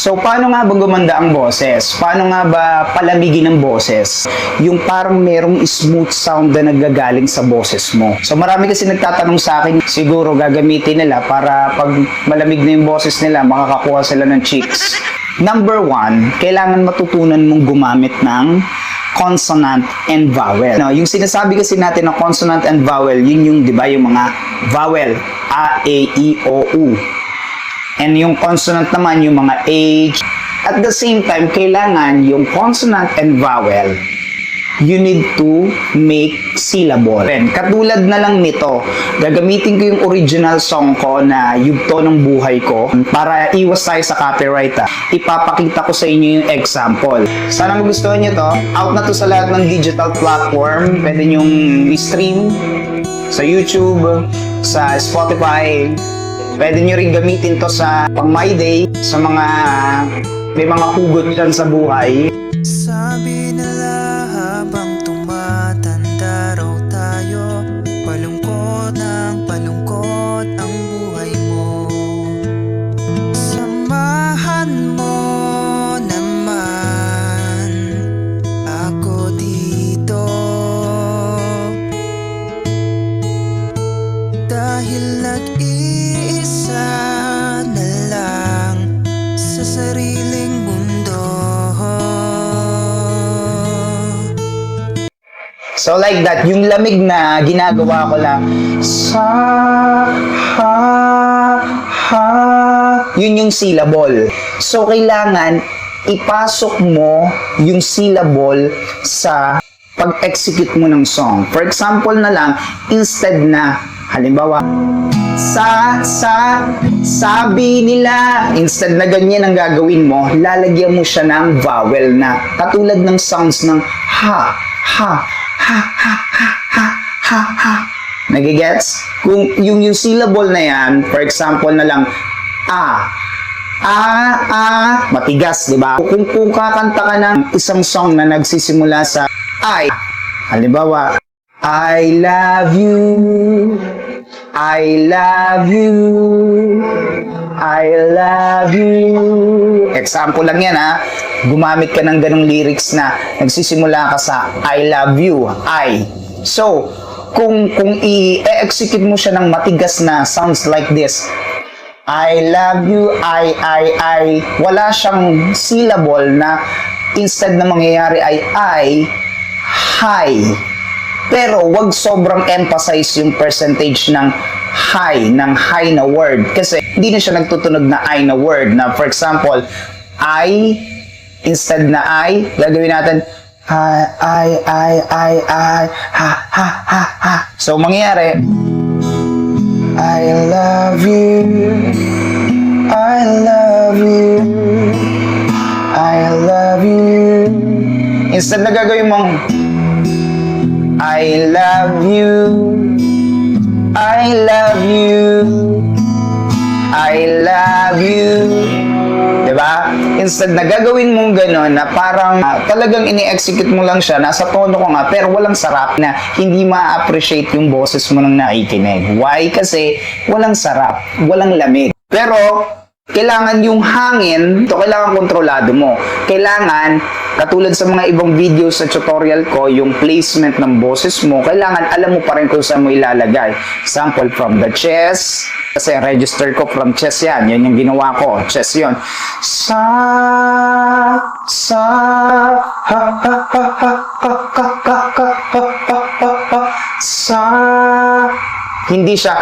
So, paano nga ba gumanda ang boses? Paano nga ba palamigin ang boses? Yung parang merong smooth sound na naggagaling sa boses mo. So, marami kasi nagtatanong sa akin, siguro gagamitin nila para pag malamig na yung boses nila, makakakuha sila ng chicks. Number 1, kailangan matutunan mong gumamit ng consonant and vowel. No, yung sinasabi kasi natin na consonant and vowel, yun yung, di ba, yung mga vowel, A, E, I, O, U. And yung consonant naman, yung mga H. At the same time, kailangan yung consonant and vowel, you need to make syllable. Katulad na lang nito, gagamitin ko yung original song ko na Yugto ng Buhay Ko para iwas tayo sa copyright. Ipapakita ko sa inyo yung example. Sana magustuhan nyo to. Out na to sa lahat ng digital platform. Pwede nyong i-stream sa YouTube, sa Spotify. Pwede nyo rin gamitin to sa pang My Day, sa mga may mga hugot dyan sa buhay. Sabi nila habang tumatanda raw tayo, palungkot ng palungkot ang buhay mo. Samahan mo naman ako dito, dahil nag-iisa na lang sa sariling mundo. So like that, yung lamig na ginagawa ko lang, sa, ha, yun yung syllable. So kailangan ipasok mo yung syllable sa pag-execute mo ng song. For example na lang, instead na, halimbawa, sabi nila, instead na ganyan ang gagawin mo, lalagyan mo siya ng vowel na katulad ng sounds ng ha, ha, ha, ha, ha, ha, ha, ha. Nagigets? Kung yung syllable na yan, for example na lang, matigas, di ba? Kung kakanta ka ng isang song na nagsisimula sa I, halimbawa, I love you, I love you, I love you. Example lang yan, ha. Gumamit ka ng ganong lyrics na nagsisimula ka sa I love you, I. So, kung i-execute mo siya ng matigas na sounds like this, I love you, I, wala siyang syllable na instead na mangyayari ay hi. Pero wag sobrang emphasize yung percentage ng high na word. Kasi hindi na siya nagtutunog na I na word. Na for example, I, instead na I, gagawin natin, I, ha. So, mangyayari, I love you, I love you, I love you. Instead na gagawin mong, I love you, I love you, I love you. Diba? Instead na gagawin mong gano'n na parang talagang ini-execute mo lang siya, nasa tono ko nga, pero walang sarap na hindi ma-appreciate yung boses mo nang nakikinig. Why? Kasi walang sarap, walang lamig. Pero, kailangan yung hangin, ito kailangan kontrolado mo. Kailangan, katulad sa mga ibang videos sa tutorial ko, yung placement ng boses mo, kailangan alam mo pa rin kung saan mo ilalagay. Sample from the chest, kasi register ko from chest yan. Yan yung ginawa ko. Chest yun. Sa, hindi siya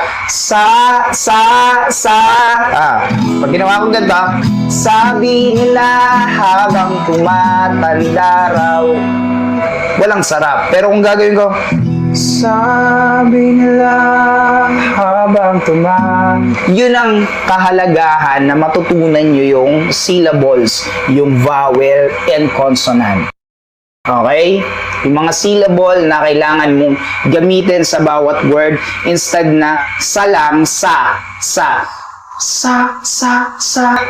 pag ginawa ko ganito, sabi nila habang tumatanda raw, walang sarap. Pero kung gagawin ko, sabi nila habang yun ang kahalagahan na matutunan nyo yung syllables, yung vowel and consonant. Okay? Yung mga syllable na kailangan mong gamitin sa bawat word instead na sa lang, sa.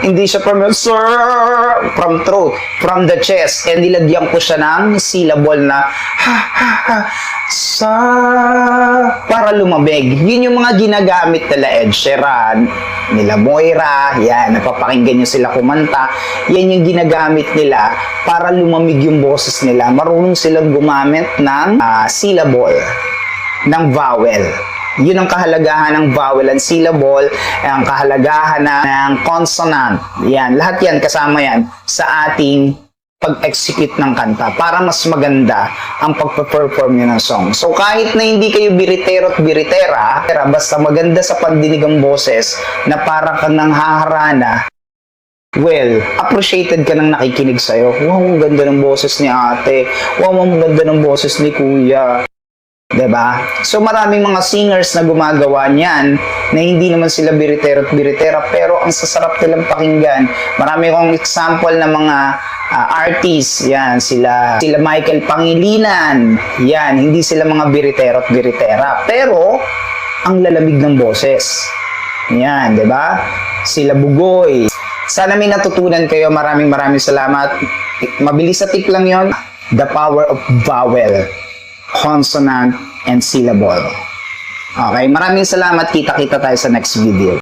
Hindi siya from throat, from the chest. And nilagyan ko siya ng syllable na sa, para lumabig. Yun yung mga ginagamit nila Ed Sheeran, nila Moira, yan, napapakinggan nyo sila kumanta. Yan yung ginagamit nila para lumamig yung boses nila. Marunong silang gumamit ng syllable, ng vowel. Yun ang kahalagahan ng vowel and syllable, ang kahalagahan ng consonant. Yan, lahat yan, kasama yan sa ating pag-execute ng kanta para mas maganda ang pagpe-perform nyo ng song. So kahit na hindi kayo biritero at biritera, basta maganda sa pandinig ang boses na para kang nanghaharana, well, appreciated ka nang nakikinig sa'yo. Wow, ang ganda ng boses ni ate. Wow, ang ganda ng boses ni kuya. Diba? So maraming mga singers na gumagawa niyan na hindi naman sila biritero at biritera pero ang sasarap nilang pakinggan. Marami akong example ng mga artists, yan, sila Michael Pangilinan, yan, hindi sila mga biritero at biritera pero ang lalamig ng boses. Yan, diba? Sila Bugoy. Sana may natutunan kayo. Maraming salamat. Mabilis sa tip lang yon. The power of vowel, consonant, and syllable. Okay, maraming salamat. Kita-kita tayo sa next video.